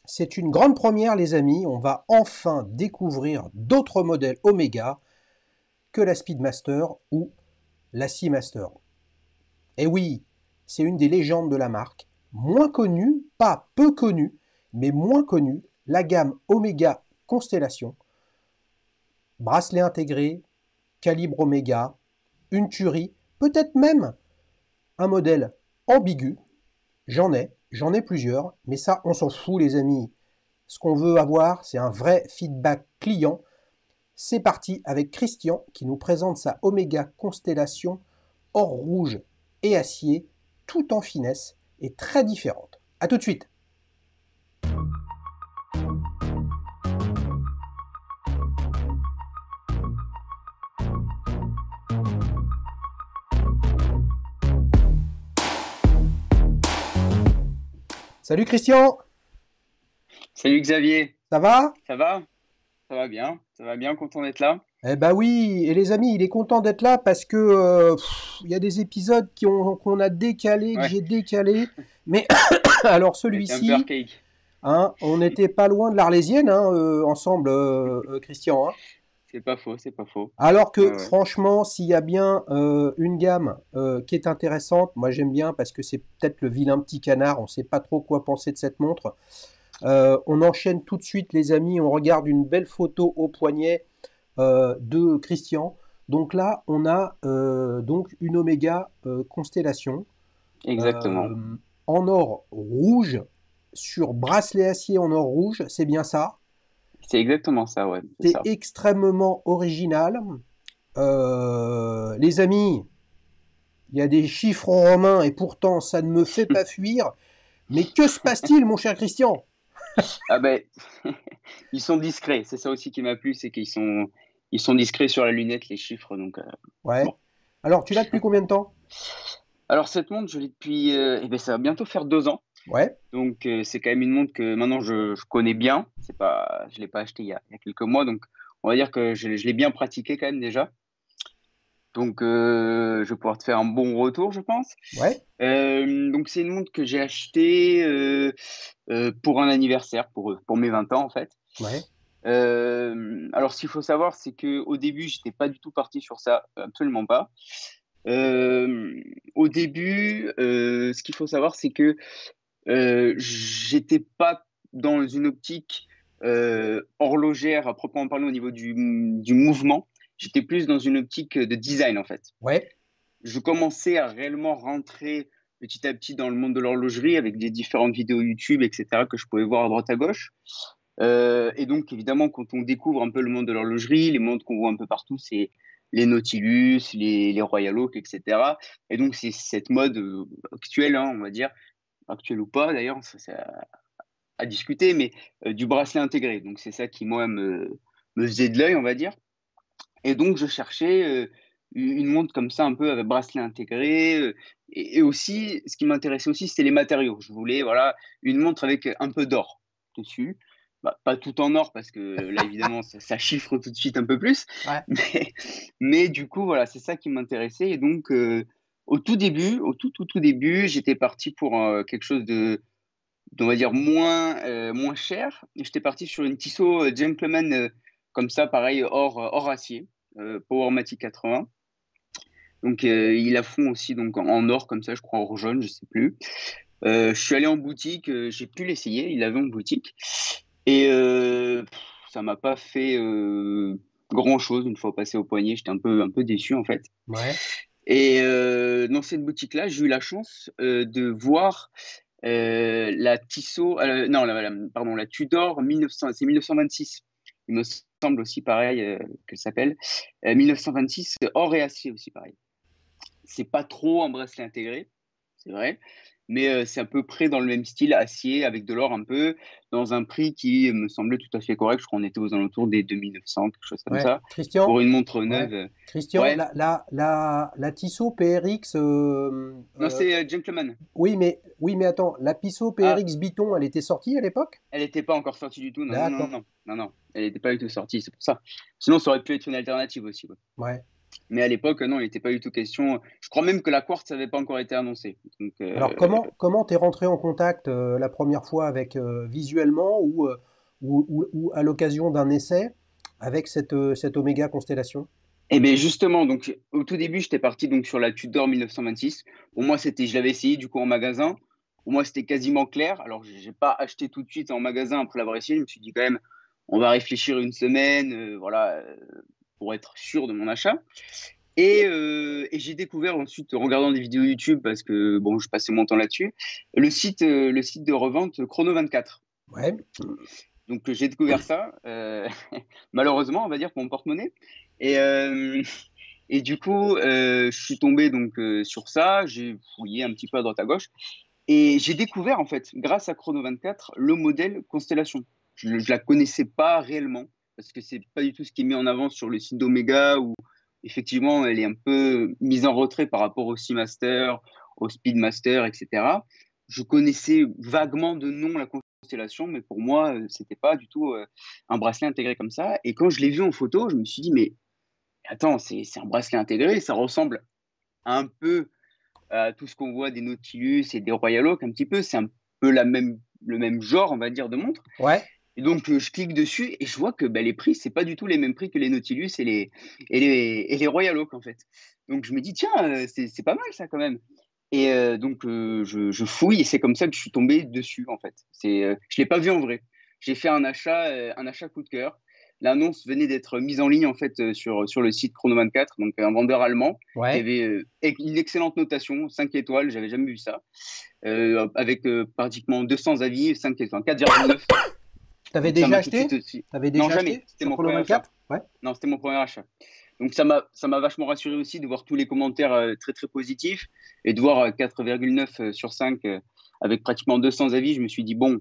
C'est une grande première, les amis. On va enfin découvrir d'autres modèles Omega que la Speedmaster ou la Seamaster. Et oui, c'est une des légendes de la marque, moins connue, pas peu connue, mais moins connue, la gamme Omega Constellation, bracelet intégré, calibre Omega, une tuerie, peut-être même un modèle ambigu. J'en ai plusieurs, mais ça, on s'en fout, les amis. Ce qu'on veut avoir, c'est un vrai feedback client. C'est parti avec Christian qui nous présente sa Omega Constellation or rouge et acier, tout en finesse et très différente. A tout de suite. Salut Christian, Salut Xavier, ça va? ça va? Ça va bien, content d'être là. Eh ben oui, et les amis, il est content d'être là parce que il y a des épisodes qu'on a décalés, que Ouais, j'ai décalés. Mais alors on était un peu celui-ci, archaïque. hein, on n'était pas loin de l'Arlésienne hein, ensemble, Christian. Hein. C'est pas faux, c'est pas faux. Alors Ouais, que ouais. franchement, s'il y a bien une gamme qui est intéressante, moi j'aime bien parce que c'est peut-être le vilain petit canard, on ne sait pas trop quoi penser de cette montre. On enchaîne tout de suite les amis, on regarde une belle photo au poignet de Christian. Donc là, on a donc une Omega Constellation Exactement. euh, en or rouge sur bracelet acier en or rouge, c'est bien ça. C'est exactement ça, ouais, c'est C'est ça. extrêmement original. Les amis, il y a des chiffres en romain et pourtant ça ne me fait pas fuir. Mais que se passe-t-il, mon cher Christian? Ah ben, ils sont discrets, c'est ça aussi qui m'a plu, c'est ils sont discrets sur la lunette, les chiffres, donc Ouais. bon. Alors, tu l'as depuis combien de temps? Alors cette montre, je l'ai depuis, eh ben, ça va bientôt faire 2 ans, Ouais. donc c'est quand même une montre que maintenant je connais bien. C'est pas, je l'ai pas acheté il y a quelques mois, donc on va dire que je l'ai bien pratiqué quand même déjà. Donc, je vais pouvoir te faire un bon retour, je pense. Ouais. Donc, c'est une montre que j'ai achetée pour un anniversaire, pour mes 20 ans, en fait. Ouais. Alors, ce qu'il faut savoir, c'est que au début, j'étais pas du tout parti sur ça, absolument pas. Euh, Au début, ce qu'il faut savoir, c'est que j'étais pas dans une optique horlogère à proprement parler au niveau du mouvement. J'étais plus dans une optique de design, en fait. Ouais. Je commençais à réellement rentrer petit à petit dans le monde de l'horlogerie avec des différentes vidéos YouTube, etc., que je pouvais voir à droite à gauche. Et donc, évidemment, quand on découvre un peu le monde de l'horlogerie, les montres qu'on voit un peu partout, c'est les Nautilus, les Royal Oak, etc. Et donc, c'est cette mode actuelle, hein, on va dire, actuelle ou pas d'ailleurs, ça, c'est à discuter, mais du bracelet intégré. Donc, c'est ça qui, moi, me faisait de l'œil, on va dire. Et donc, je cherchais une montre comme ça, un peu avec bracelet intégré. Et aussi, ce qui m'intéressait aussi, c'était les matériaux. Je voulais, voilà, une montre avec un peu d'or dessus. Bah, pas tout en or, parce que là, évidemment, ça chiffre tout de suite un peu plus. Ouais. Mais, mais du coup, voilà, c'est ça qui m'intéressait. Et donc, au tout début, tout début, j'étais parti pour quelque chose on va dire, moins cher. Et j'étais parti sur une Tissot Gentleman, comme ça, pareil, hors acier, Powermatic 80. Donc, ils la font aussi donc, en or, comme ça, je crois, or jaune, je sais plus. Je suis allé en boutique, j'ai pu l'essayer, il l'avait en boutique. Et ça m'a pas fait grand-chose une fois passé au poignet. J'étais un peu déçu, en fait. Ouais. Et dans cette boutique-là, j'ai eu la chance de voir la Tissot, non, pardon, la Tudor 1900, c'est 1926. Il me semble aussi pareil qu'elle s'appelle. 1926, or et acier aussi pareil. C'est pas trop un bracelet intégré, c'est vrai, mais c'est à peu près dans le même style, acier avec de l'or un peu, dans un prix qui me semblait tout à fait correct. Je crois qu'on était aux alentours des 2900, quelque chose comme Ouais. ça. Christian? Pour une montre Ouais. neuve, Christian, ouais. la Tissot PRX, Non, c'est Gentleman. oui, mais attends, la Tissot Ah, PRX Biton, elle était sortie à l'époque? elle n'était pas encore sortie du tout. Non, non, non, D'accord. non, non, non. Elle n'était pas du tout sortie, c'est pour ça. Sinon, ça aurait pu être une alternative aussi. Ouais. Ouais. Mais à l'époque, non, il n'était pas du tout question. Je crois même que la quartz n'avait pas encore été annoncée. Donc, Alors comment t'es rentré en contact la première fois avec visuellement ou à l'occasion d'un essai avec cette Oméga Constellation? et bien justement, donc au tout début, j'étais parti donc sur la Tudor 1926. Pour moi, c'était, je l'avais essayé du coup en magasin. Pour moi, c'était quasiment clair. Alors, j'ai pas acheté tout de suite en magasin après l'avoir essayé. Je me suis dit quand même, on va réfléchir une semaine, voilà, pour être sûr de mon achat. Et j'ai découvert ensuite, en regardant des vidéos YouTube, parce que bon, je passais mon temps là-dessus, le site de revente Chrono24. Ouais. Donc j'ai découvert ça, malheureusement, on va dire, pour mon porte-monnaie. Et, euh, et du coup, je suis tombé donc sur ça, j'ai fouillé un petit peu à droite à gauche, et j'ai découvert en fait, grâce à Chrono24, le modèle Constellation. Je ne la connaissais pas réellement, parce que c'est pas du tout ce qui est mis en avant sur le site d'Omega, où effectivement elle est un peu mise en retrait par rapport au Seamaster, au Speedmaster, etc. Je connaissais vaguement de nom la Constellation, mais pour moi, c'était pas du tout un bracelet intégré comme ça. Et quand je l'ai vu en photo, je me suis dit, mais attends, c'est un bracelet intégré, ça ressemble un peu tout ce qu'on voit des Nautilus et des Royal Oak, un petit peu, c'est un peu le même genre, on va dire, de montre. Ouais. Et donc, je clique dessus et je vois que bah, les prix, c'est pas du tout les mêmes prix que les Nautilus et les Royal Oak, en fait. Donc, je me dis, tiens, c'est pas mal ça quand même. Et donc, je fouille et c'est comme ça que je suis tombé dessus, en fait. Je l'ai pas vu en vrai. J'ai fait un achat coup de cœur. L'annonce venait d'être mise en ligne en fait sur le site Chrono24, donc un vendeur allemand qui Ouais. avait une excellente notation, 5 étoiles, j'avais jamais vu ça, avec pratiquement 200 avis, 5 étoiles, 4,9. T'avais Donc ça déjà m'a tout de acheté? suite aussi. T'avais Non, déjà jamais, acheté c'était sur mon Chrono premier achat. 24? Ouais. Non, c'était mon premier achat. Donc ça m'a vachement rassuré aussi de voir tous les commentaires très très positifs et de voir 4,9 sur 5 avec pratiquement 200 avis. Je me suis dit, bon,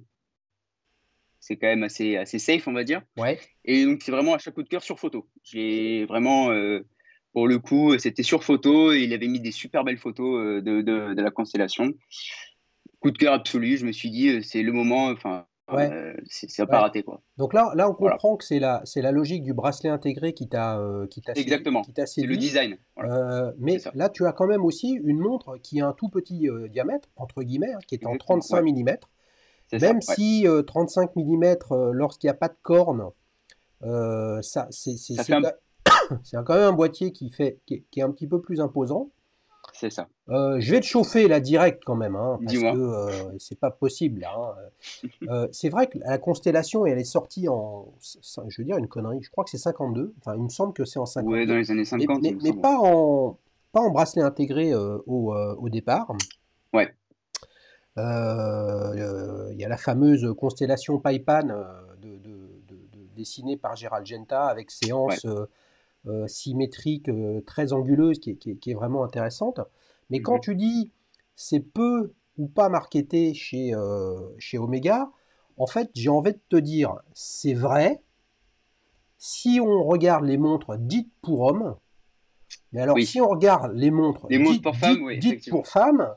c'est quand même assez safe, on va dire. Ouais. Et donc, c'est vraiment à chaque coup de cœur sur photo. J'ai vraiment, pour le coup, c'était sur photo et il avait mis des super belles photos de la constellation. Coup de cœur absolu. Je me suis dit, c'est le moment, enfin, Ouais. ça n'a pas Ouais. raté, quoi. Donc là, on Voilà. comprend que c'est la logique du bracelet intégré Exactement. qui t'a C'est le séduit. design. Voilà. C'est Mais ça. là, tu as quand même aussi une montre qui a un tout petit diamètre, entre guillemets, hein, qui est en Exactement. 35 Ouais. mm. C'est ça. Même Ouais. si 35 mm, lorsqu'il n'y a pas de corne, Ça fait un. c'est quand même un boîtier qui est un petit peu plus imposant. C'est ça. Je vais te chauffer là direct quand même, hein, parce que Dis-moi. c'est pas possible là, hein. C'est vrai que la Constellation, elle est sortie je veux dire une connerie, je crois que c'est 52, enfin il me semble que c'est en Ouais, dans 52, les années mais, 50, il mais, me mais semble. pas en bracelet intégré au départ. Ouais. Il y a la fameuse constellation Paipan dessinée par Gérald Genta avec ses Ouais. anses symétriques très anguleuses qui est vraiment intéressante. Mais quand Mhm. tu dis c'est peu ou pas marketé chez Omega, en fait j'ai envie de te dire c'est vrai si on regarde les montres dites pour hommes, mais alors si Oui. on regarde les montres Les mots pour femmes, oui, dites pour effectivement. femmes,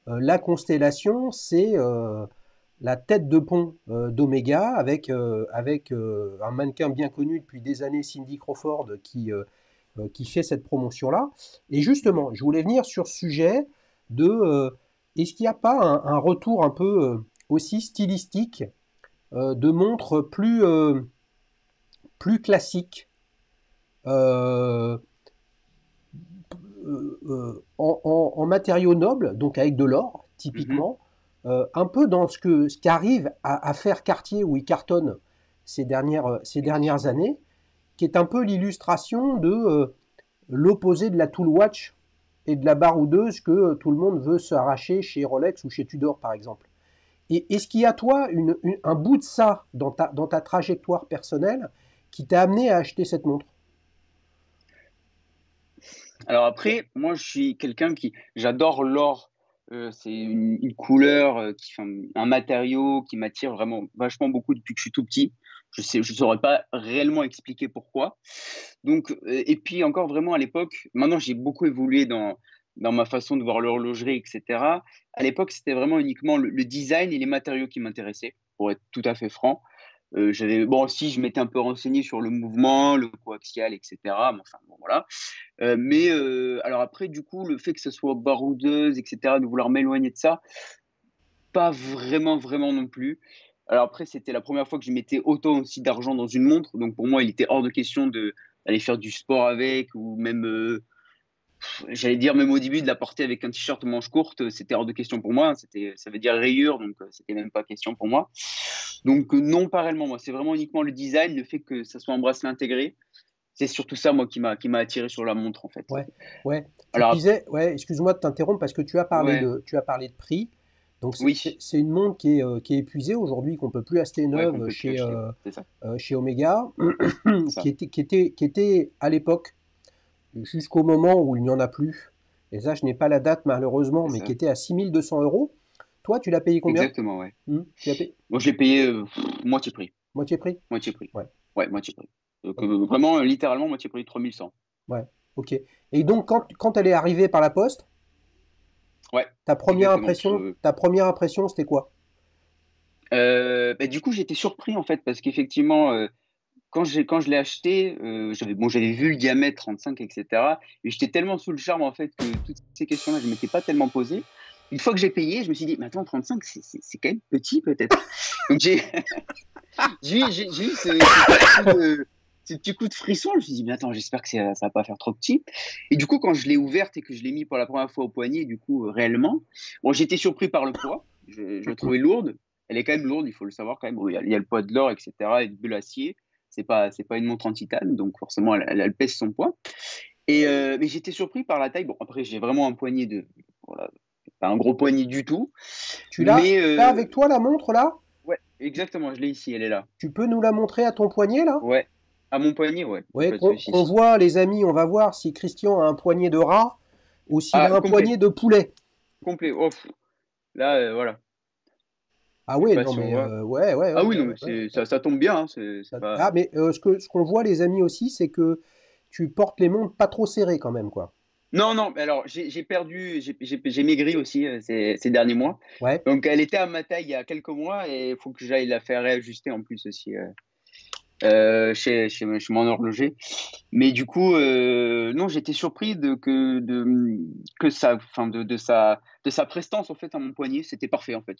la constellation, c'est la tête de pont d'Omega avec un mannequin bien connu depuis des années, Cindy Crawford, qui fait cette promotion-là. Et Mhm. justement, je voulais venir sur ce sujet de est-ce qu'il n'y a pas un retour un peu aussi stylistique de montres plus classiques euh, en matériaux nobles, donc avec de l'or, Mhm. typiquement, un peu dans ce qu'arrive à faire Cartier, où il cartonne ces dernières Effectivement. années, qui est un peu l'illustration de l'opposé de la tool watch et de la baroudeuse que tout le monde veut s'arracher chez Rolex ou chez Tudor, par exemple. Et est-ce qu'il y a, toi, un bout de ça dans ta trajectoire personnelle qui t'a amené à acheter cette montre? Alors après, moi, je suis quelqu'un qui, j'adore l'or. C'est une couleur, enfin, un matériau qui m'attire vraiment vachement beaucoup depuis que je suis tout petit. Je saurais pas réellement expliquer pourquoi. Donc, et puis encore vraiment à l'époque, maintenant j'ai beaucoup évolué dans ma façon de voir l'horlogerie, etc. À l'époque, c'était vraiment uniquement le design et les matériaux qui m'intéressaient, pour être tout à fait franc. Bon, si je m'étais un peu renseigné sur le mouvement, le coaxial, etc. Mais enfin, bon, voilà. Alors après, du coup, le fait que ce soit baroudeuse, etc., de vouloir m'éloigner de ça, pas vraiment, vraiment non plus. Alors après, c'était la première fois que je mettais autant aussi d'argent dans une montre, donc pour moi, il était hors de question d'aller faire du sport avec, ou même, j'allais dire même au début de la porter avec un t-shirt manche courte, c'était hors de question pour moi. Ça veut dire rayure, donc c'était même pas question pour moi. Donc non, pas réellement. Moi, c'est vraiment uniquement le design, le fait que ça soit un bracelet intégré. C'est surtout ça, moi, qui m'a attiré sur la montre, en fait. Ouais, ouais. Tu Alors, disais, ouais, excuse-moi de t'interrompre parce que ouais, tu as parlé de prix. Donc oui, c'est une montre qui est épuisée aujourd'hui, qu'on peut plus acheter ouais, qu'on neuve peut plus acheter, ouais, c'est ça, chez Omega, c'est ça, qui était à l'époque, jusqu'au moment où il n'y en a plus, et ça je n'ai pas la date malheureusement, c'est mais qui ça. était à 6 200 euros. Toi, tu l'as payé combien? Exactement, ouais. Tu l'as payé Moi, je l'ai payé moitié prix. moitié prix? Moitié prix. Ouais, Ouais, moitié prix. Donc, ok, vraiment, littéralement, moitié prix, 3100. ouais, ok. Et donc quand elle est arrivée par la poste, Ouais, exactement. ta première impression, c'était quoi? Bah, du coup, j'étais surpris, en fait, parce qu'effectivement, quand je l'ai acheté, j'avais vu le diamètre 35, etc. Et j'étais tellement sous le charme, en fait, que toutes ces questions-là, je ne m'étais pas tellement posé. Une fois que j'ai payé, je me suis dit, mais attends, 35, c'est quand même petit, peut-être. Donc, j'ai eu ce petit coup de frisson. Je me suis dit, mais attends, j'espère que ça va pas faire trop petit. Et du coup, quand je l'ai ouverte et que je l'ai mis pour la première fois au poignet, du coup, réellement, bon, j'étais surpris par le poids. Je la trouvais lourde. Elle est quand même lourde, il faut le savoir quand même. Bon, il y a le poids de l'or, etc., et de l'acier. C'est pas une montre en titane, donc forcément, elle pèse son poids. Mais j'étais surpris par la taille. Bon, après, j'ai vraiment un poignet voilà, pas un gros poignet du tout. Tu l'as Mais là avec toi la montre là? ouais, exactement, je l'ai ici, elle est là. Tu peux nous la montrer à ton poignet là? Ouais, à mon poignet, ouais, Ouais, pas de qu'on souci. voit les amis, on va voir si Christian a un poignet de rat ou s'il a Ah, un complet, poignet de poulet. complet. Oh, là, voilà. Ah Je sais ouais, pas non si on mais voit. ouais, ouais, Ah ouais, oui, non, ouais, mais ouais, ouais. ça tombe bien, hein, c'est pas. Ah mais ce qu'on voit les amis aussi, c'est que tu portes les montres pas trop serrées quand même quoi. Non, non, mais alors j'ai perdu, j'ai maigri aussi ces derniers mois. Ouais. Donc elle était à ma taille il y a quelques mois et il faut que j'aille la faire réajuster en plus aussi chez mon horloger. Mais du coup, non, j'étais surpris que ça, enfin de sa prestance en fait à mon poignet, c'était parfait en fait.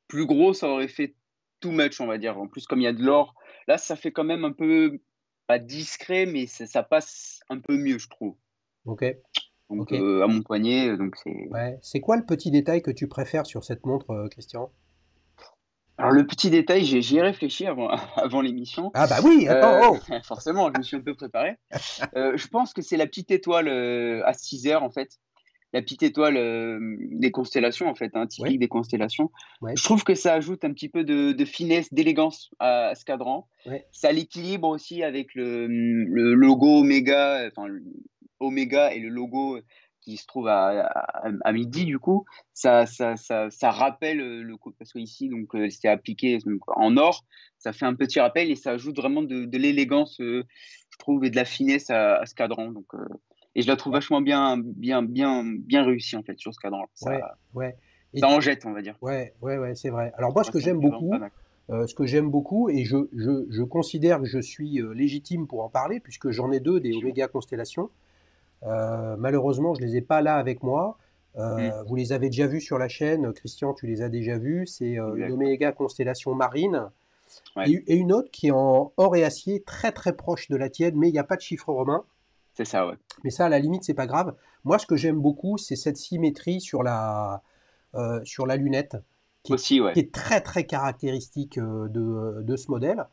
Plus gros, ça aurait fait too much, on va dire. En plus, comme il y a de l'or, là, ça fait quand même un peu, pas discret, mais ça passe un peu mieux, je trouve. Ok, Donc, ok. à mon poignet, donc c'est. Ouais. C'est quoi le petit détail que tu préfères sur cette montre, Christian? Alors, le petit détail, j'y ai réfléchi avant, avant l'émission. Ah bah oui, attends, Euh, oh. Forcément, je me suis un peu préparé. Je pense que c'est la petite étoile à 6 heures, en fait. La petite étoile des constellations, en fait, hein, Ouais, typique des constellations. ouais, Je trouve que ça ajoute un petit peu de finesse, d'élégance à ce cadran. ouais, Ça l'équilibre aussi avec le logo Omega, enfin, Omega et le logo qui se trouve à midi, du coup. Ça rappelle parce qu'ici, donc, c'est appliqué donc, en or. Ça fait un petit rappel et ça ajoute vraiment de l'élégance, je trouve, et de la finesse à ce cadran. Donc, et je la trouve ouais, vachement bien, bien, bien, bien réussie en fait sur ce cadran. Ça, ouais, ouais. Et ça en jette, on va dire. ouais, ouais, ouais, c'est vrai. Alors moi, Moi, ça me fait vraiment pas mal. ce que j'aime beaucoup, et je considère que je suis légitime pour en parler, puisque j'en ai deux des Bien sûr. Oméga Constellation. Malheureusement, je les ai pas là avec moi. Hmm, Vous les avez déjà vus sur la chaîne, Christian, tu les as déjà vus. C'est une exact. Ouais. Oméga Constellation Marine Ouais, et une autre qui est en or et acier, très très proche de la tienne, mais il n'y a pas de chiffre romain. c'est ça, ouais. Mais ça, à la limite, c'est pas grave. Moi, ce que j'aime beaucoup, c'est cette symétrie sur la lunette, qui est, Aussi, qui ouais. est très très caractéristique de ce modèle.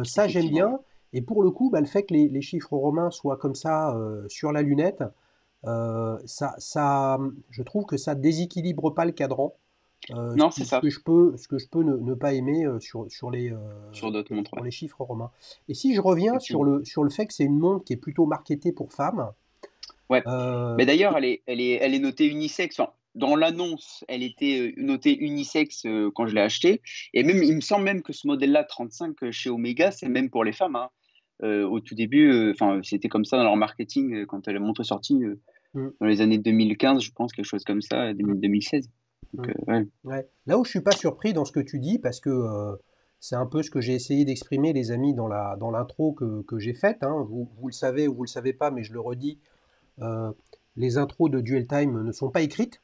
Ça, j'aime Effectivement, ouais. bien. Et pour le coup, bah, le fait que les chiffres romains soient comme ça sur la lunette, je trouve que ça déséquilibre pas le cadran. Non, c'est ça. Ce que je peux ne pas aimer Sur d'autres montres, sur ouais. les chiffres romains. Et si je reviens Effectivement. sur le fait que c'est une montre qui est plutôt marketée pour femmes, Ouais. euh, Mais d'ailleurs, elle est notée unisexe. Enfin, dans l'annonce, elle était notée unisexe quand je l'ai achetée. Et même, il me semble même que ce modèle-là, 35 chez Omega, c'est même pour les femmes, hein. Au tout début, enfin, c'était comme ça dans leur marketing quand la montre est sortie mm, dans les années 2015, je pense, quelque chose comme ça, mm, 2016. Donc, mm. ouais. Ouais. Là où je suis pas surpris dans ce que tu dis, parce que C'est un peu ce que j'ai essayé d'exprimer, les amis, dans l'intro que j'ai faite, hein. Vous le savez ou vous le savez pas, mais je le redis, euh, les intros de Duel Time ne sont pas écrites,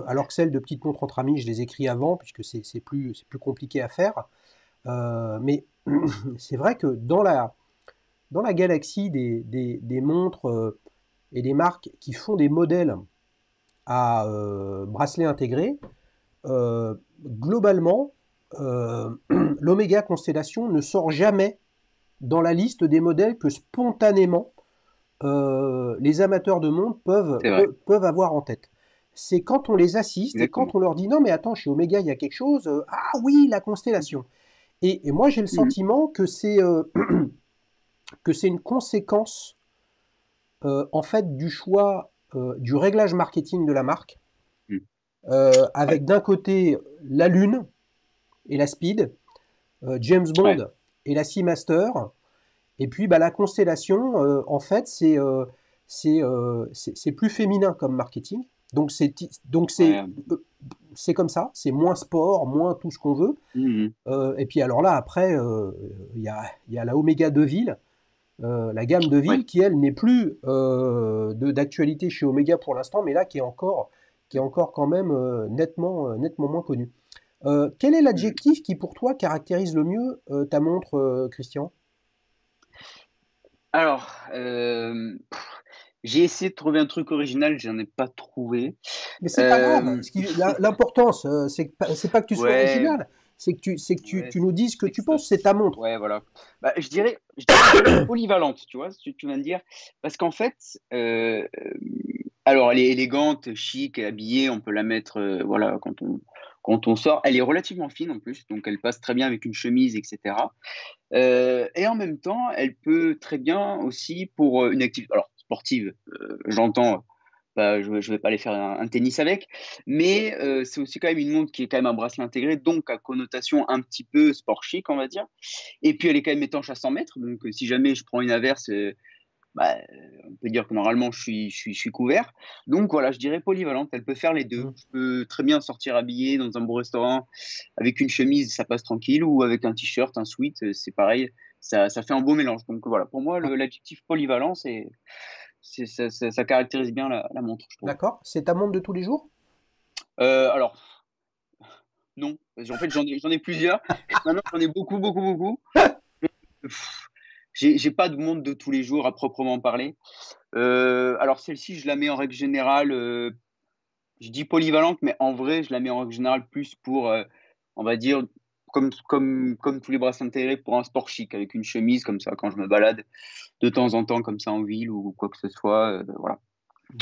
alors que celles de Petites Montres entre amis, je les écris avant, puisque c'est plus compliqué à faire. Mais c'est vrai que dans la galaxie des montres et des marques qui font des modèles à bracelet intégré, globalement, l'Omega Constellation ne sort jamais dans la liste des modèles que spontanément les amateurs de montres C'est vrai, peuvent avoir en tête. C'est quand on les assiste et quand exactement. on leur dit non mais attends, chez Omega il y a quelque chose, ah oui, la constellation. Et moi j'ai le Mhm. sentiment que c'est une conséquence en fait du choix du réglage marketing de la marque, Mhm. Ouais, avec d'un côté la Lune et la Speed, James ouais, Bond et la Seamaster, et puis bah, la constellation, en fait, c'est plus féminin comme marketing. Donc ouais. c'est comme ça, c'est moins sport, moins tout ce qu'on veut. Mhm. Et puis alors là, après, il y a la Omega Deville, la gamme Deville, Ouais. qui elle n'est plus d'actualité chez Omega pour l'instant, mais là qui est encore quand même nettement moins connue. Quel est Mhm. l'adjectif qui pour toi caractérise le mieux ta montre, Christian? Alors, j'ai essayé de trouver un truc original, j'en ai pas trouvé. Mais c'est pas grave. Euh, L'importance, c'est pas que tu sois ouais, original, c'est que ouais, tu nous dises ce que c'est que tu ça. penses, c'est ta montre. Ouais, voilà. Bah, je dirais polyvalente, tu vois, ce que tu viens de dire. Parce qu'en fait, alors elle est élégante, chic, habillée, on peut la mettre, voilà, quand on sort. Elle est relativement fine en plus, donc elle passe très bien avec une chemise, etc. Et en même temps, elle peut très bien aussi pour une activité, alors sportive, j'entends, bah, je ne vais pas aller faire un tennis avec, mais c'est aussi quand même une montre qui est quand même un bracelet intégré, donc à connotation un petit peu sport chic, on va dire. Et puis elle est quand même étanche à 100 mètres, donc si jamais je prends une averse, bah, on peut dire que normalement je suis couvert. Donc voilà, je dirais polyvalente, elle peut faire les deux. Mm. Je peux très bien sortir habillé dans un beau restaurant avec une chemise, ça passe tranquille, ou avec un t-shirt, un sweat, c'est pareil, ça fait un beau mélange. Donc voilà, pour moi, l'adjectif polyvalent, ça caractérise bien la montre, je trouve. D'accord? C'est ta montre de tous les jours? Alors, non, en fait, j'en ai plusieurs. Maintenant, j'en ai beaucoup, beaucoup, beaucoup. Pff, j'ai pas de montre de tous les jours à proprement parler. Alors, celle-ci, je la mets en règle générale, je dis polyvalente, mais en vrai, je la mets en règle générale plus pour, on va dire, comme tous les bracelets intégrés pour un sport chic, avec une chemise comme ça, quand je me balade de temps en temps comme ça en ville ou quoi que ce soit. Voilà,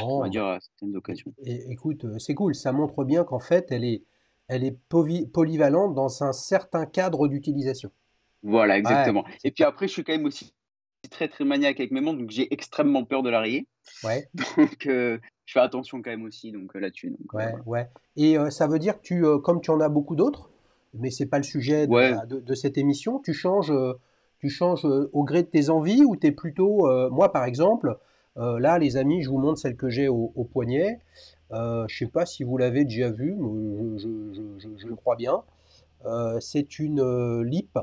on va Bon, dire bah, à certaines occasions. écoute, c'est cool. Ça montre bien qu'en fait, elle est polyvalente dans un certain cadre d'utilisation. Voilà, Ouais, exactement. Et c'est puis pas. après, je suis quand même aussi très très maniaque avec mes montres, donc j'ai extrêmement peur de la rayer. Ouais, Donc je fais attention quand même aussi donc là-dessus. Donc ouais, voilà. ouais. Et ça veut dire que comme tu en as beaucoup d'autres, mais c'est pas le sujet Ouais. de cette émission, tu changes au gré de tes envies ou t'es plutôt, moi par exemple, là les amis, je vous montre celle que j'ai au poignet. Je sais pas si vous l'avez déjà vue, mais je crois bien. C'est une LIP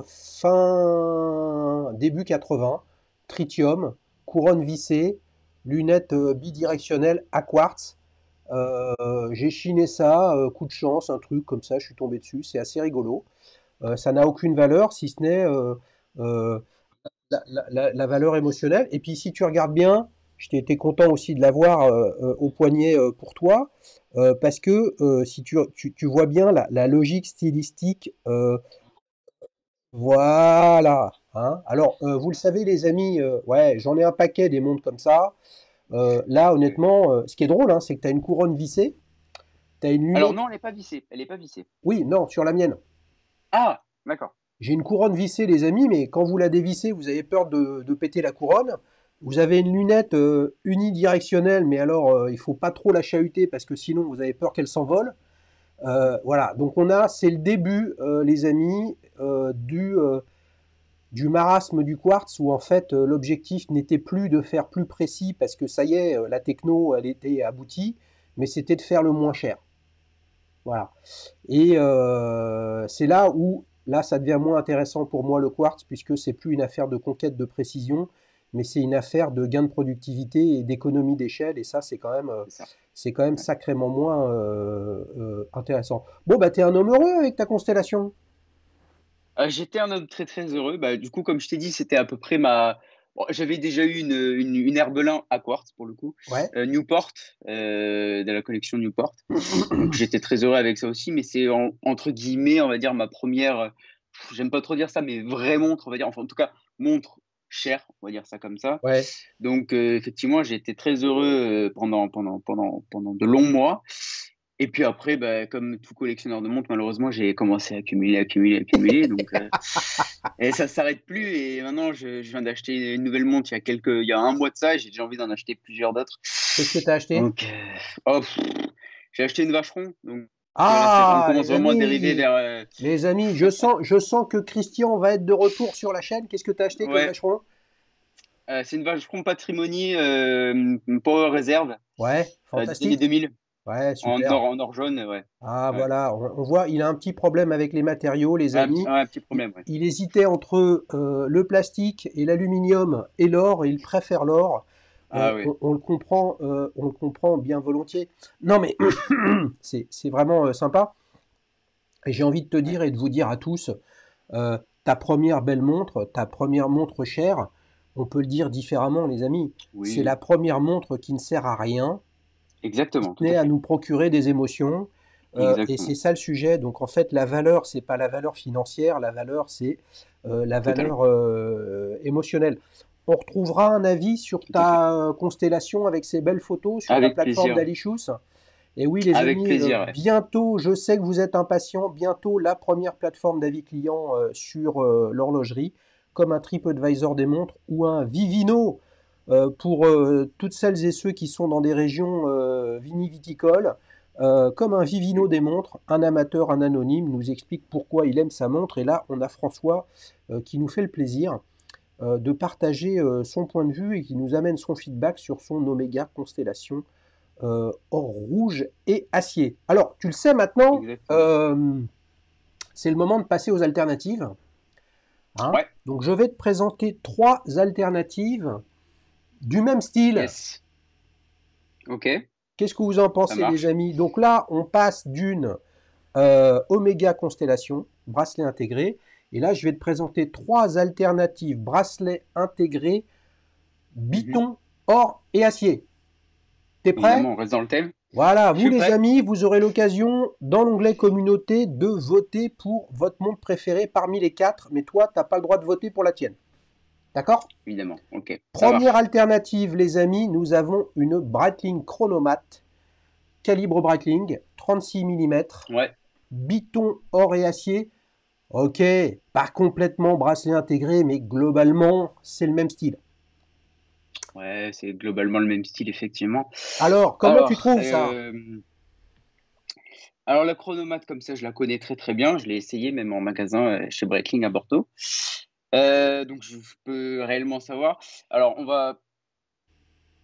fin début 80, tritium, couronne vissée, lunettes bidirectionnelles à quartz. J'ai chiné ça, coup de chance, un truc comme ça, je suis tombé dessus, c'est assez rigolo. Ça n'a aucune valeur si ce n'est euh, la valeur émotionnelle. Et puis si tu regardes bien, j'étais été content aussi de l'avoir au poignet pour toi, parce que si tu vois bien la logique stylistique, voilà. Hein. Alors, vous le savez les amis, ouais, j'en ai un paquet des montres comme ça. Là, honnêtement, ce qui est drôle, hein, c'est que tu as une couronne vissée, tu as une Alors lunette. non, elle est pas vissée. Elle est pas vissée. Oui, non, sur la mienne. Ah, d'accord. J'ai une couronne vissée, les amis, mais quand vous la dévissez, vous avez peur de péter la couronne. Vous avez une lunette unidirectionnelle, mais alors il faut pas trop la chahuter parce que sinon vous avez peur qu'elle s'envole. Voilà, donc c'est le début, les amis, du marasme du quartz où en fait l'objectif n'était plus de faire plus précis parce que ça y est, la techno elle était aboutie, mais c'était de faire le moins cher. Voilà. Et c'est là où, là, ça devient moins intéressant pour moi le quartz, puisque c'est plus une affaire de conquête de précision, mais c'est une affaire de gain de productivité et d'économie d'échelle. Et ça, C'est ça. c'est quand même Ouais. sacrément moins intéressant. Bon, bah, t'es un homme heureux avec ta constellation. J'étais un homme très très heureux. Bah, du coup, comme je t'ai dit, c'était à peu près ma. Bon, j'avais déjà eu une Herbelin à quartz pour le coup, Ouais. Newport, de la collection Newport. Donc j'étais très heureux avec ça aussi, mais c'est entre guillemets, on va dire, ma première. J'aime pas trop dire ça, mais vraie montre, on va dire. Enfin, en tout cas, montre chère, on va dire ça comme ça. Ouais. Donc effectivement, j'ai été très heureux pendant de longs mois. Et puis après, bah, comme tout collectionneur de montres, malheureusement, j'ai commencé à accumuler, accumuler, accumuler. Donc, et ça s'arrête plus. Et maintenant, je viens d'acheter une nouvelle montre il y a un mois de ça. J'ai déjà envie d'en acheter plusieurs d'autres. Qu'est-ce que t'as acheté? Donc, oh, j'ai acheté une vacheron. Donc là, on Ah, commence vraiment à dériver vers. les amis, je sens que Christian va être de retour sur la chaîne. Qu'est-ce que t'as acheté comme Ouais, vacheron? c'est une vacheron Patrimony Power Reserve Ouais, des années fantastique. 2000 Ouais, super. en or jaune. Ouais, Ah ouais. voilà, on voit, il a un petit problème avec les matériaux, les amis. Ouais, un petit Il, problème. Ouais. il hésitait entre le plastique et l'aluminium et l'or, et il préfère l'or. Ah oui. On le comprend bien volontiers. Non mais c'est vraiment sympa. Et j'ai envie de te Ouais. dire et de vous dire à tous, ta première belle montre, ta première montre chère, on peut le dire différemment, les amis. C'est la Oui, première montre qui ne sert à rien, qui exactement, tout à tenait à fait. nous procurer des émotions. Et c'est Exactement, ça le sujet. Donc en fait, la valeur, c'est pas la valeur financière, la valeur, c'est la valeur totalement, émotionnelle. On retrouvera un avis sur tout à fait. ta constellation avec ces belles photos sur la Avec plateforme plaisir, d'Alichus. Et oui, les avec amis, plaisir. Ouais. bientôt, je sais que vous êtes impatients, bientôt la première plateforme d'avis client sur l'horlogerie, comme un TripAdvisor des montres ou un Vivino pour toutes celles et ceux qui sont dans des régions viniviticoles. Comme un Vivino Mm. des montres, un amateur, un anonyme nous explique pourquoi il aime sa montre. Et là, on a François qui nous fait le plaisir de partager son point de vue et qui nous amène son feedback sur son Omega Constellation or rouge et acier. Alors, tu le sais maintenant, Exactement. c'est le moment de passer aux alternatives. Hein. Ouais, Donc, je vais te présenter trois alternatives du même style. yes. Ok, Qu'est-ce que vous en ça pensez, les marche. amis? Donc là, on passe d'une Omega Constellation, bracelet intégré. Et là, je vais te présenter trois alternatives bracelet intégré, Mhm. biton, or et acier. T'es prêt? Évidemment, on reste dans le thème. Voilà, Je vous suis les prêt. amis, vous aurez l'occasion dans l'onglet communauté de voter pour votre montre préférée parmi les quatre, mais toi, tu n'as pas le droit de voter pour la tienne. D'accord? Évidemment, ok, ça Première marche. alternative, les amis, nous avons une Breitling Chronomat, calibre Breitling, 36 mm, Ouais, biton or et acier. Ok, pas complètement bracelet intégré, mais globalement, c'est le même style. ouais, c'est globalement le même style, effectivement. Alors, comment tu Alors, trouves ça? euh, alors la chronomate, comme ça, je la connais très très bien. Je l'ai essayé même en magasin chez Breitling à Bordeaux. Donc je peux réellement savoir. Alors,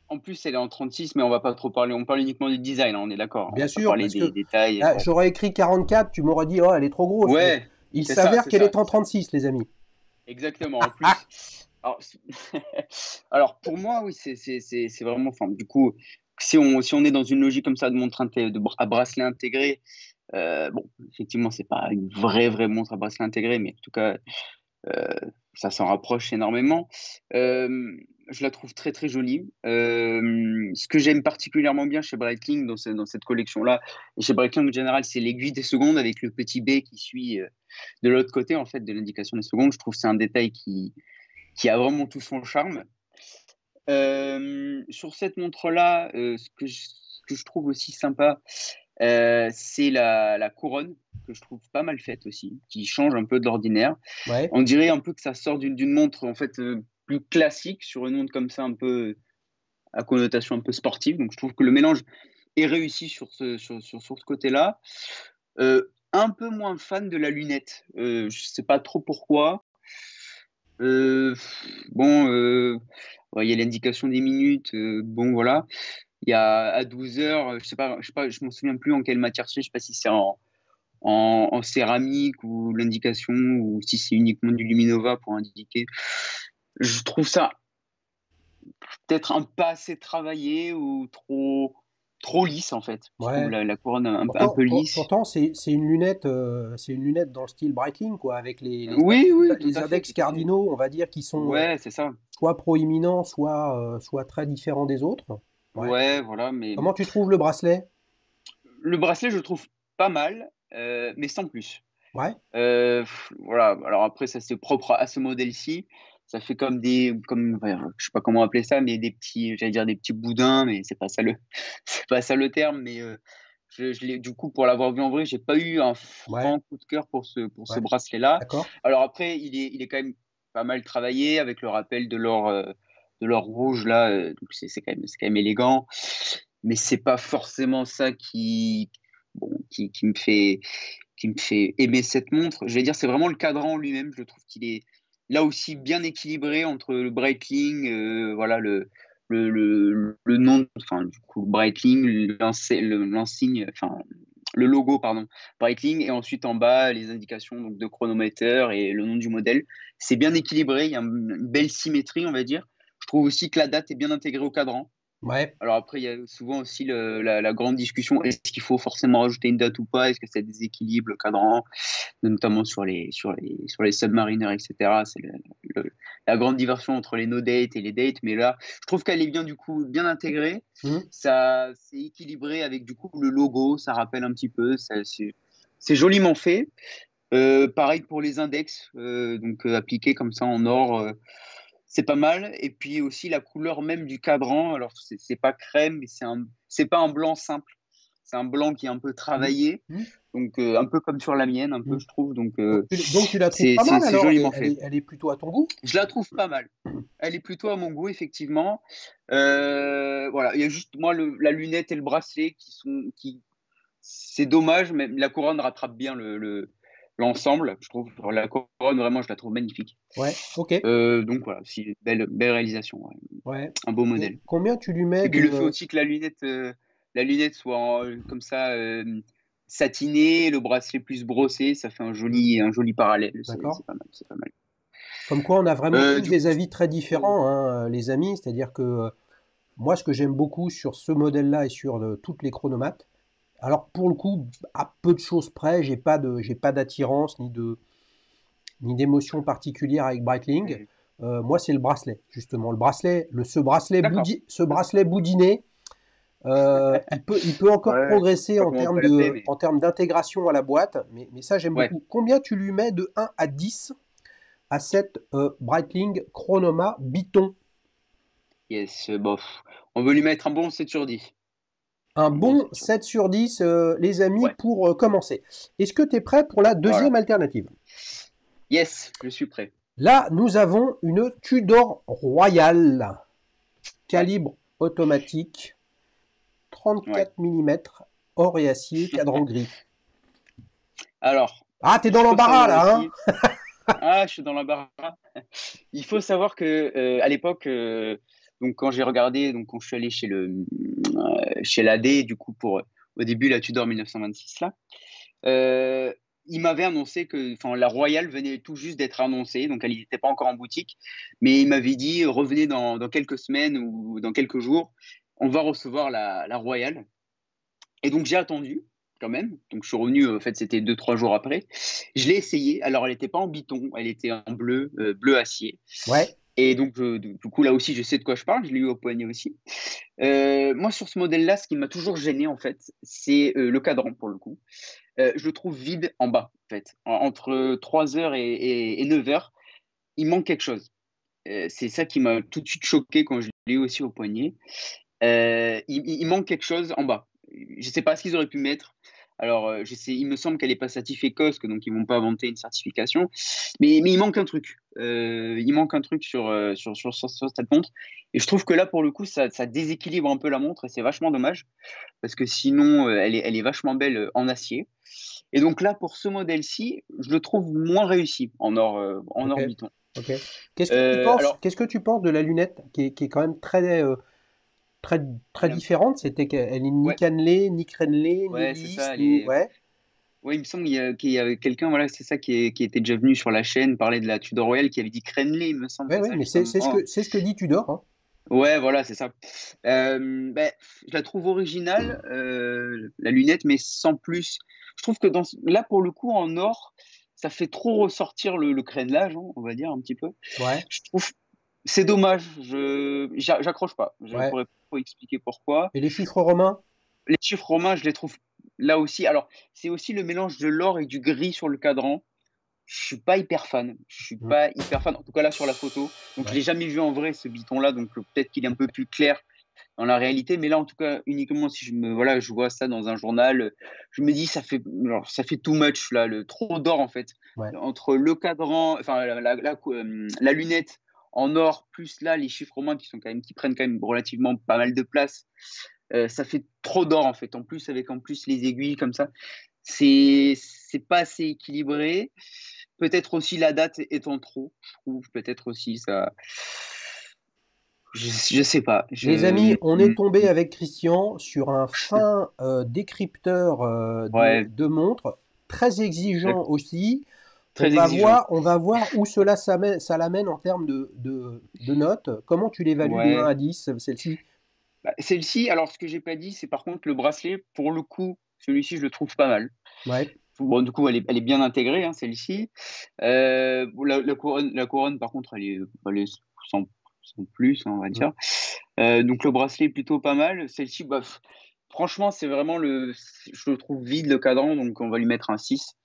en plus, elle est en 36, mais on va pas trop parler. On parle uniquement du design, hein, on est d'accord. On Bien va pas sûr, parler parce des que détails. là, Bon. j'aurais écrit 44, tu m'aurais dit, oh, elle est trop grosse, mais Ouais, il c'est ça, s'avère c'est qu'elle ça, est en c'est ça. 36, les amis. Exactement. En plus, alors, alors pour moi, oui, c'est vraiment. Enfin, du coup, si on est dans une logique comme ça de montre à bracelet intégré, bon, effectivement, c'est pas une vraie montre à bracelet intégré, mais en tout cas, Euh, ça s'en rapproche énormément. Euh, je la trouve très très jolie. Ce que j'aime particulièrement bien chez Breitling dans cette collection-là, et chez Breitling en général, c'est l'aiguille des secondes avec le petit B qui suit de l'autre côté en fait de l'indication des secondes. Je trouve que c'est un détail qui a vraiment tout son charme. Sur cette montre-là, ce que je trouve aussi sympa, c'est la couronne que je trouve pas mal faite aussi, qui change un peu de l'ordinaire. Ouais. On dirait un peu que ça sort d'une montre en fait plus classique sur une montre comme ça un peu à connotation un peu sportive. Donc je trouve que le mélange est réussi sur ce côté-là. Un peu moins fan de la lunette. Je sais pas trop pourquoi. Bon, ouais, il y a l'indication des minutes. Bon voilà. il y a à 12 heures, je sais pas, je m'en souviens plus en quelle matière c'est, je sais pas si c'est en céramique ou l'indication ou si c'est uniquement du Luminova pour indiquer. Je trouve ça peut-être un pas assez travaillé ou trop lisse en fait. Je trouve Ouais. la couronne un Pourtant, peu lisse. pourtant c'est une lunette dans le style Breitling, quoi, avec Oui, oui, tout les à fait, index tout à fait. cardinaux, on va dire, qui sont Ouais, c'est ça. soit proéminents, soit très différents des autres. Ouais. Ouais, voilà, mais Comment tu trouves le bracelet? le bracelet, je le trouve pas mal, mais sans plus. Ouais, Voilà, alors après ça, c'est propre à ce modèle-ci. Ça fait ouais, je sais pas comment appeler ça, mais j'allais dire des petits boudins, mais c'est pas ça le c'est pas ça le terme, mais je l'ai du coup, pour l'avoir vu en vrai, j'ai pas eu un ouais, franc coup de cœur pour ce ouais. bracelet-là. D'accord. Alors après, il est quand même pas mal travaillé avec le rappel de l'or rouge là, donc c'est quand même élégant, mais c'est pas forcément ça bon, qui me fait aimer cette montre. Je vais dire, c'est vraiment le cadran en lui-même. Je trouve qu'il est là aussi bien équilibré entre le Breitling, voilà, le nom, enfin, du coup, Breitling, l'insigne, enfin, le logo, pardon, Breitling, et ensuite en bas, les indications donc, de chronomètre et le nom du modèle. C'est bien équilibré, il y a une belle symétrie, on va dire. Je trouve aussi que la date est bien intégrée au cadran. Ouais. Alors après, il y a souvent aussi la grande discussion, est-ce qu'il faut forcément rajouter une date ou pas? Est-ce que ça déséquilibre le cadran? Notamment sur les submariners, etc. C'est le- la grande diversion entre les no-dates et les dates. Mais là, je trouve qu'elle est bien, du coup, bien intégrée. Hmm. Ça, c'est équilibré avec, du coup, le logo. Ça rappelle un petit peu. C'est joliment fait. Pareil pour les index, donc appliqués comme ça en or, c'est pas mal. Et puis aussi la couleur même du cadran. Alors c'est pas crème, mais c'est pas un blanc simple. C'est un blanc qui est un peu Hmm. travaillé, Hmm. donc un peu comme sur la mienne, un peu Hmm. je trouve. Donc Donc tu la trouves pas mal c'est alors? joliment fait. Elle est plutôt à ton goût? Je la trouve pas mal. Elle est plutôt à mon goût, effectivement. Voilà, il y a juste moi la lunette et le bracelet qui c'est dommage, mais la couronne rattrape bien l'ensemble, je trouve. Alors, la couronne, vraiment, je la trouve magnifique. Ouais, ok. Donc voilà, c'est belle réalisation, ouais. Ouais. Un beau Et modèle. combien tu lui mets Et puis le fait de... aussi que la lunette soit comme ça satinée, le bracelet plus brossé, ça fait Hmm. un joli parallèle. D'accord. C'est pas mal, c'est pas mal. Comme quoi, on a vraiment tous Du coup, des avis très différents, hein, les amis. C'est-à-dire que moi, ce que j'aime beaucoup sur ce modèle-là et sur toutes les chronomates, alors pour le coup, à peu de choses près, j'ai pas d'attirance ni d'émotion particulière avec Breitling. Moi, c'est le bracelet, justement. Le bracelet, d'accord, ce d'accord. bracelet boudiné, il peut encore Ouais, je sais progresser pas comment on peut l'appeler, en mais termes d'intégration à la boîte, mais ça, j'aime ouais. beaucoup. Combien tu lui mets de 1 à 10 à cette Breitling Chronoma Biton? Yes, bof. On veut lui mettre un bon 7 sur 10. Un Un bon bon 7 sur 10. 7 sur 10, les amis, Ouais, pour commencer. Est-ce que tu es prêt pour la voilà. deuxième alternative? Yes, je suis prêt. Là, nous avons une Tudor Royal, Ouais, calibre automatique, ouais. 34 mm, or et acier, cadran gris. Alors, Ah, t'es il dans faut l'embarras savoir là, hein? aussi. Ah, je suis dans l'embarras. Il faut savoir que à l'époque, donc quand j'ai regardé, donc quand je suis allé chez l'AD, du coup pour au début la Tudor 1926 là, euh, il m'avait annoncé que, enfin, la Royale venait tout juste d'être annoncée, donc elle n'était pas encore en boutique, mais il m'avait dit revenez dans quelques semaines ou dans quelques jours, on va recevoir la Royale. Et donc j'ai attendu quand même. Donc je suis revenu, en fait c'était 2 3 jours après. Je l'ai essayé. Alors elle n'était pas en biton, elle était en bleu, bleu acier. Ouais, Et donc du coup là aussi je sais de quoi je parle. Je l'ai eu au poignet aussi. Moi sur ce modèle-là, ce qui m'a toujours gêné en fait, c'est le cadran pour le coup. Je le trouve vide en bas en fait. Entre 3 heures et 9 heures, il manque quelque chose. C'est ça qui m'a tout de suite choqué quand je l'ai eu aussi au poignet. Il manque quelque chose en bas. Je ne sais pas ce qu'ils auraient pu mettre. Alors, il me semble qu'elle n'est pas certifiée COSC, donc ils ne vont pas inventer une certification. Mais il manque un truc. Il manque un truc sur cette montre. Et je trouve que là, pour le coup, ça déséquilibre un peu la montre et c'est vachement dommage. Parce que sinon, elle est vachement belle en acier. Et donc là, pour ce modèle-ci, je le trouve moins réussi en ok, or Biton. ok. Alors, Qu'est-ce que tu penses de la lunette qui est quand même très, très Elle a- différente. C'était qu'elle est ni Ouais, cannelée, ni crénelée, ni ouais, c'est lisse, ça. ni. Ouais. Ouais, il me semble qu'il y a quelqu'un, voilà, c'est ça, qui était déjà venu sur la chaîne parler de la Tudor Royale, qui avait dit Crenley, il me semble, Ouais, c'est ouais, ça, mais juste un moment. c'est ce que dit Tudor, hein. Ouais, voilà, c'est ça. Ben, je la trouve originale, la lunette, mais sans plus. Je trouve que là, pour le coup, en or, ça fait trop ressortir le crénelage, hein, on va dire un petit peu. Ouais, Je trouve c'est dommage. J'accroche pas. Je ouais. pourrais pas trop expliquer pourquoi. Et les chiffres romains? Les chiffres romains, je les trouve là aussi. Alors, c'est aussi le mélange de l'or et du gris sur le cadran. Je suis pas hyper fan. Je suis Hmm, pas hyper fan. En tout cas là sur la photo. Donc je ouais. l'ai jamais vu en vrai ce biton là. Donc peut-être qu'il est un peu plus clair dans la réalité. Mais là en tout cas uniquement si voilà, je vois ça dans un journal, je me dis ça fait too much là, le trop d'or en fait Ouais. entre le cadran, enfin la lunette en or plus là les chiffres romains qui prennent quand même relativement pas mal de place. Ça fait trop d'or en fait. En plus avec en plus les aiguilles comme ça, c'est pas assez équilibré. Peut-être aussi la date étant trop, je trouve. Peut-être aussi ça. Je sais pas. Les Je amis, on est tombé avec Christian sur un fin décrypteur ouais, de montres, très exigeant aussi. très exigeant. On va voir où ça l'amène en termes de notes. Comment tu l'évalues de 1 Ouais. à 10, celle-ci? Bah, celle-ci, alors ce que j'ai pas dit, c'est par contre le bracelet. Pour le coup, celui-ci, je le trouve pas mal. Ouais. Bon, du coup, elle est bien intégrée, hein, celle-ci. Bon, la couronne, par contre, elle est sans plus, hein, on va Mm. dire. Donc le bracelet est plutôt pas mal. Celle-ci, bah, franchement, c'est vraiment je le trouve vide le cadran, donc on va lui mettre un 6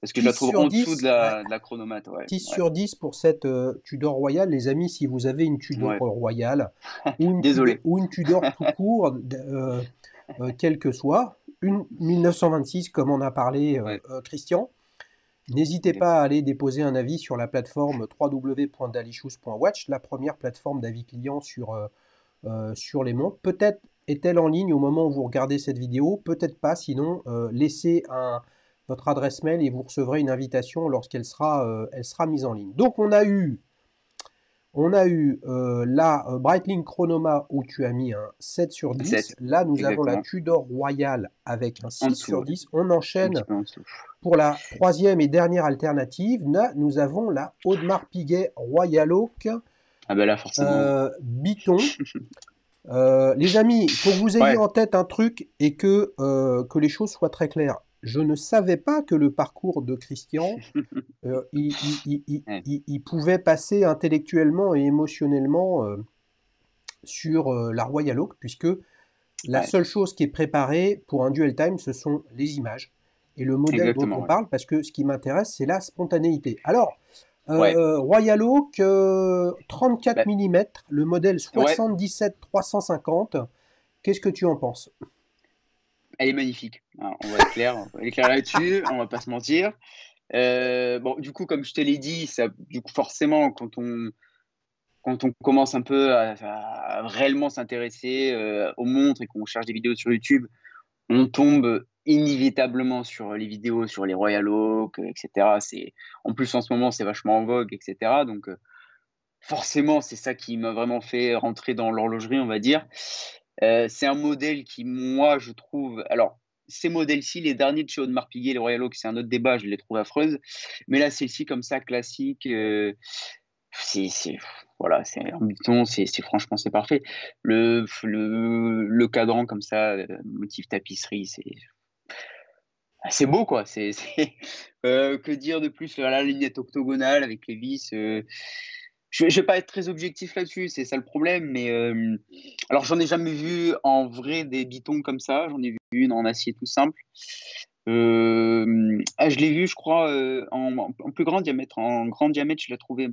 parce que je 6 la trouve sur en dessous de 10, ouais. la chronomate. Ouais, 6 ouais, sur 10 pour cette Tudor Royale. Les amis, si vous avez une Tudor ouais. Royale Désolé. ou une Tudor tout court, quelle que soit, une 1926 comme on a parlé Ouais, Christian, n'hésitez pas à exactement. aller déposer un avis sur la plateforme www.dalishus.watch, la première plateforme d'avis client sur les montres. Peut-être est-elle en ligne au moment où vous regardez cette vidéo, peut-être pas, sinon laissez votre adresse mail et vous recevrez une invitation lorsqu'elle elle sera mise en ligne. Donc on a eu la Breitling Chronoma où tu as mis un 7 sur 10. 7, Là, nous avons la exactement. Tudor Royale avec un En 6 dessous, sur ouais. 10. On Un petit enchaîne peu en dessous. pour la troisième et dernière alternative. Là, nous avons la Audemars Piguet Royal Oak Ah bah là, forcément. Biton. Les amis, il faut que vous ayez Ouais, en tête un truc et que les choses soient très claires. Je ne savais pas que le parcours de Christian, ouais, il pouvait passer intellectuellement et émotionnellement sur la Royal Oak, puisque la ouais, seule chose qui est préparée pour un duel time, ce sont les images et le modèle dont exactement, on ouais. parle, parce que ce qui m'intéresse, c'est la spontanéité. Alors, Ouais, Royal Oak, 34 bah, mm, le modèle ouais, 77-350. Qu'est-ce que tu en penses? elle est magnifique, hein, on va être clair, là-dessus, on va pas se mentir. Bon, du coup, comme je te l'ai dit, du coup, forcément, quand on commence un peu à réellement s'intéresser aux montres et qu'on cherche des vidéos sur YouTube, on tombe inévitablement sur les vidéos sur les Royal Oak, etc. En plus, en ce moment, c'est vachement en vogue, etc. Donc, forcément, c'est ça qui m'a vraiment fait rentrer dans l'horlogerie, on va dire. C'est un modèle qui, moi, je trouve. Alors, ces modèles-ci, les derniers de chez Audemars Piguet, les Royal Oak, c'est un autre débat, je les trouve affreuses. Mais là, celle-ci, comme ça, classique, c'est voilà, c'est en béton, franchement, c'est parfait. Le cadran comme ça, motif tapisserie, c'est beau, quoi. Que dire de plus? La lunette octogonale avec les vis. Je vais pas être très objectif là-dessus, c'est ça le problème. Mais alors, j'en ai jamais vu en vrai des bitons comme ça. J'en ai vu une en acier tout simple. Je l'ai vu, je crois, en plus grand diamètre. En grand diamètre, je l'ai trouvé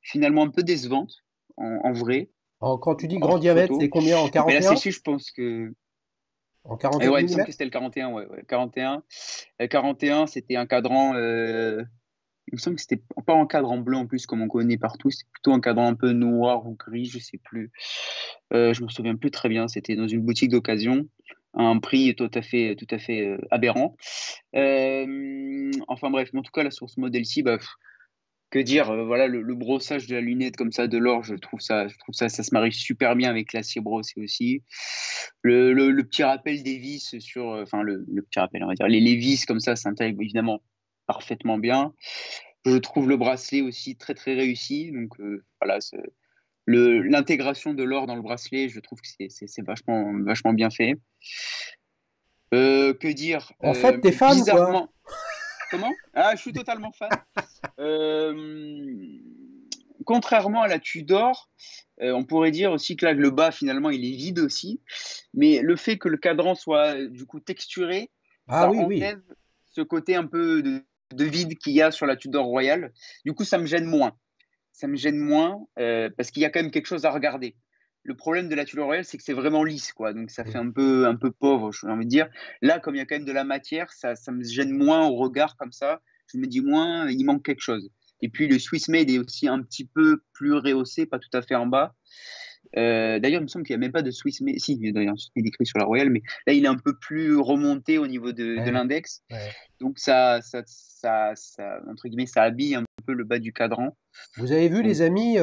finalement un peu décevante en vrai, Quand tu dis grand hors diamètre, c'est photo. combien en Mais là, 41? celle-ci, je pense que. En Et 41 ouais, il me semble que mm? c'était le 41, ouais, ouais, 41. 41, c'était un cadran. Il me semble que c'était pas un cadran blanc en plus, comme on connaît partout. C'était plutôt un cadran un peu noir ou gris, je sais plus. Je me souviens plus très bien. C'était dans une boutique d'occasion, à un prix tout à fait aberrant. Enfin bref, mais en tout cas, là, sur ce modèle-ci, bah, Que dire, voilà, le brossage de la lunette comme ça de l'or, ça se marie super bien avec l'acier brossé aussi. Le petit rappel des vis sur, enfin le petit rappel, on va dire, les vis comme ça s'intègrent évidemment parfaitement bien. Je trouve le bracelet aussi très très réussi. Donc voilà, l'intégration de l'or dans le bracelet, je trouve que c'est vachement bien fait. Que dire, En fait, t'es fan, quoi. bizarrement, comment? Ah, je suis totalement fan. Euh, Contrairement à la Tudor, on pourrait dire aussi que là, le bas, finalement, il est vide aussi. Mais le fait que le cadran soit du coup texturé, Ah ça oui, oui. enlève ce côté un peu de vide qu'il y a sur la Tudor Royale. Du coup, ça me gêne moins. Ça me gêne moins parce qu'il y a quand même quelque chose à regarder. Le problème de la Tudor Royale, c'est que c'est vraiment lisse, quoi. Donc ça fait un peu pauvre, j'ai envie de dire. Là, comme il y a quand même de la matière, ça me gêne moins au regard comme ça. Je me dis moins, il manque quelque chose. Et puis le Swiss Made est aussi un petit peu plus rehaussé, pas tout à fait en bas. D'ailleurs, il me semble qu'il n'y a même pas de Swiss Made. Si, d'ailleurs, il est écrit sur la Royale, mais là, il est un peu plus remonté au niveau de Ouais, l'index. ouais. Donc entre guillemets, ça habille un peu le bas du cadran. Vous avez vu, Donc, les amis,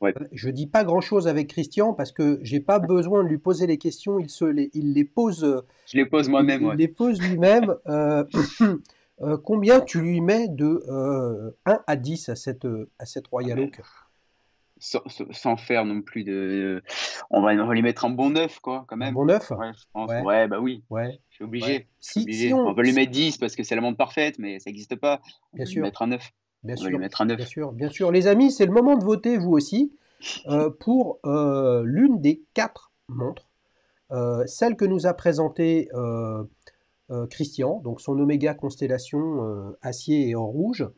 ouais, je dis pas grand-chose avec Christian parce que j'ai pas besoin de lui poser les questions, il les pose, je les pose moi-même, il ouais. les pose lui-même. Combien tu lui mets de 1 à 10 à cette Ah, Royal mais Oak? sans faire non plus de. On va lui mettre un bon 9 quoi, quand Un même. bon 9? Ouais, je pense. Ouais, Ouais, bah oui, ouais, je suis ouais. obligé. Je suis Si obligé. On on, va lui mettre 10 parce que c'est la montre parfaite, mais ça n'existe pas. On bien va lui sûr, mettre un 9. bien On va lui sûr, mettre un bien 9. sûr, bien sûr. Les amis, c'est le moment de voter, vous aussi, pour l'une des 4 montres. Celle que nous a présentée Christian, donc son Oméga Constellation acier et or rouge.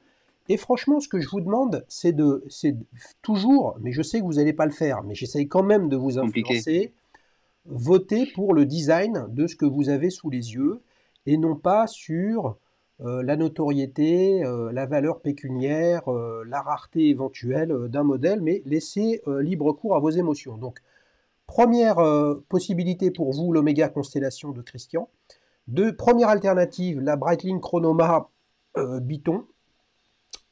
Et franchement, ce que je vous demande, c'est toujours, mais je sais que vous n'allez pas le faire, mais j'essaye quand même de vous C'est compliqué. influencer, voter pour le design de ce que vous avez sous les yeux, et non pas sur la notoriété, la valeur pécuniaire, la rareté éventuelle d'un modèle, mais laissez libre cours à vos émotions. Donc, première possibilité pour vous, l'Oméga Constellation de Christian. Première alternative, la Breitling Chronoma Biton,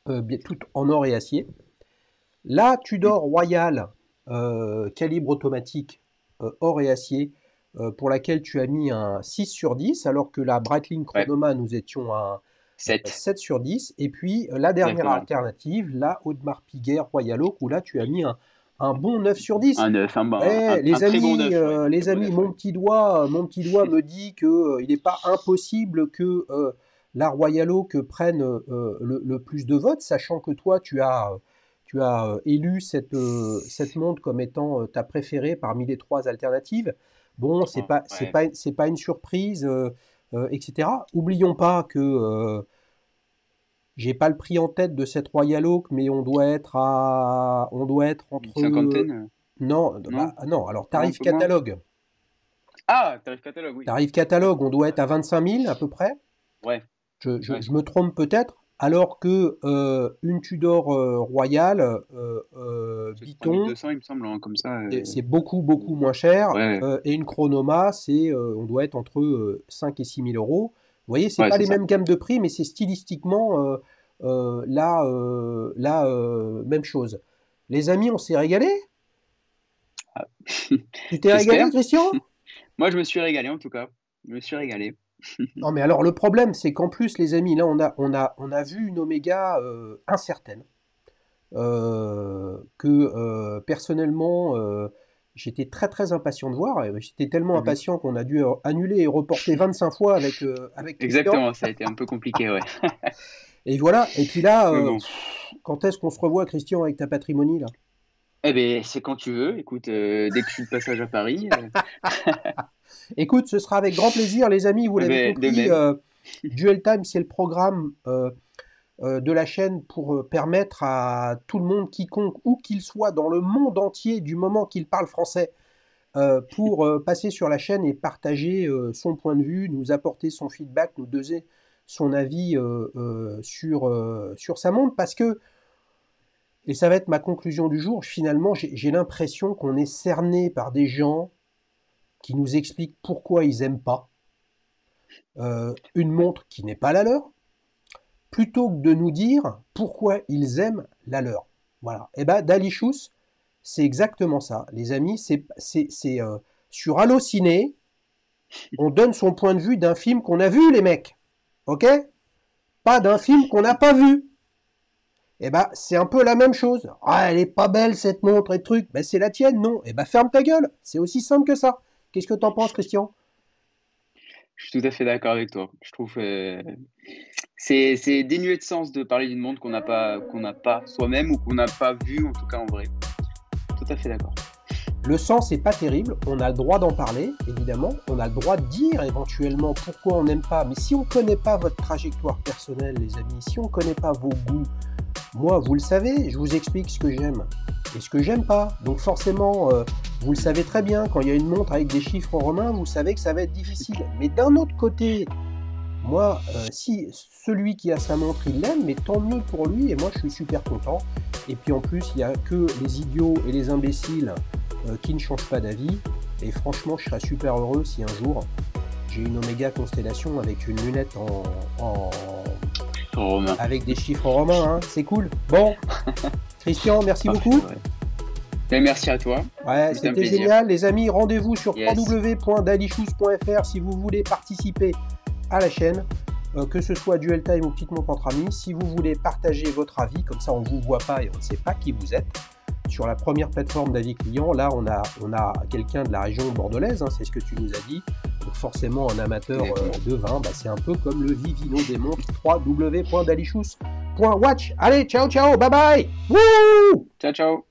tout en or et acier. La Mm. Tudor Royal, calibre automatique, or et acier, pour laquelle tu as mis un 6 sur 10, alors que la Breitling Ouais, Chronoma, nous étions à un 7, 7 sur 10. Et puis la dernière exactement. alternative, la Audemars Piguet Royal Oak, où là tu as mis un bon 9 sur 10. Un 9, Ouais, un très bon 9, ouais. Très les bon amis, 9, ouais. mon petit doigt me dit que il n'est pas impossible que la Royal Oak prenne le plus de votes, sachant que toi, tu as élu cette montre comme étant ta préférée parmi les 3 alternatives. Bon, Ouais. c'est pas une surprise, etc. Oublions pas que j'ai pas le prix en tête de cette Royal Oak, mais on doit être Une entre cinquantaine, non, non? bah non. Alors Non, un tarif peu moins. catalogue, Ah, tarif catalogue, oui. tarif Ouais, catalogue, on doit être à 25 000 à peu près. ouais, ouais. Je me trompe peut-être. Alors que une Tudor Royale C'est Biton, 3200, il me semble, hein, comme ça. c'est beaucoup moins cher. Ouais, Et une Chronoma, on doit être entre 5 et 6 000 euros. Vous voyez, c'est ouais, pas c'est les ça. mêmes gammes de prix, mais c'est stylistiquement même chose. Les amis, on s'est régalé. Ah. Tu t'es J'espère. régalé, Christian? Moi, je me suis régalé, en tout cas. Je me suis régalé. Non, mais alors le problème, c'est qu'en plus, les amis, là, on a vu une Oméga incertaine. Que personnellement, j'étais très impatient de voir. J'étais tellement Mhm. impatient qu'on a dû annuler et reporter 25 fois avec Christian. Exactement, ça a été un peu compliqué, ouais. Et voilà. Et puis là, Mais bon. quand est-ce qu'on se revoit, Christian, avec ta patrimonie là? Eh ben, c'est quand tu veux. Écoute, dès que je suis de passage à Paris, Écoute, ce sera avec grand plaisir, les amis. Vous eh l'avez ben, de compris, même. Duel Time, c'est le programme de la chaîne pour permettre à tout le monde, quiconque, où qu'il soit dans le monde entier, du moment qu'il parle français, pour passer sur la chaîne et partager son point de vue, nous apporter son feedback, nous donner son avis sur sa montre, parce que, et ça va être ma conclusion du jour, finalement j'ai l'impression qu'on est cerné par des gens qui nous expliquent pourquoi ils n'aiment pas une Ouais. montre qui n'est pas la leur, plutôt que de nous dire pourquoi ils aiment la leur. Voilà. Et ben Dalicious, c'est exactement ça. Les amis, c'est sur Allociné, on donne son point de vue d'un film qu'on a vu, les mecs. Ok? Pas d'un film qu'on n'a pas vu. Et ben c'est un peu la même chose. Ah, elle est pas belle cette montre et truc. Ben c'est la tienne, non? Et ben ferme ta gueule. C'est aussi simple que ça. Qu'est-ce que t'en penses, Christian? Je suis tout à fait d'accord avec toi. Je trouve c'est dénué de sens de parler d'une montre qu'on n'a pas soi-même ou qu'on n'a pas vue en tout cas en vrai. Tout à fait d'accord. Le sens n'est pas terrible, on a le droit d'en parler, évidemment, on a le droit de dire éventuellement pourquoi on n'aime pas, mais si on ne connaît pas votre trajectoire personnelle, les amis, si on ne connaît pas vos goûts, moi, vous le savez, je vous explique ce que j'aime et ce que j'aime pas. Donc forcément, vous le savez très bien, quand il y a une montre avec des chiffres romains, vous savez que ça va être difficile. Mais d'un autre côté, moi, si celui qui a sa montre, il l'aime, mais tant mieux pour lui, et moi je suis super content. Et puis en plus, il n'y a que les idiots et les imbéciles qui ne changent pas d'avis. Et franchement, je serais super heureux si un jour j'ai une Omega Constellation avec une lunette avec des chiffres romains. Hein. C'est cool. Bon, Christian, merci beaucoup. Et merci à toi. Ouais, c'était génial. Les amis, rendez-vous sur www.dalicious.fr si vous voulez participer à la chaîne, que ce soit Duel Time ou Petite Montre entre amis. Si vous voulez partager votre avis, comme ça on ne vous voit pas et on ne sait pas qui vous êtes. Sur la première plateforme d'avis client, là on a quelqu'un de la région bordelaise, hein, c'est ce que tu nous as dit. Donc forcément un amateur de vin, bah, c'est un peu comme le Vivino des montres. www.dalicious.watch. Allez, ciao ciao, bye bye. Wouh, ciao ciao.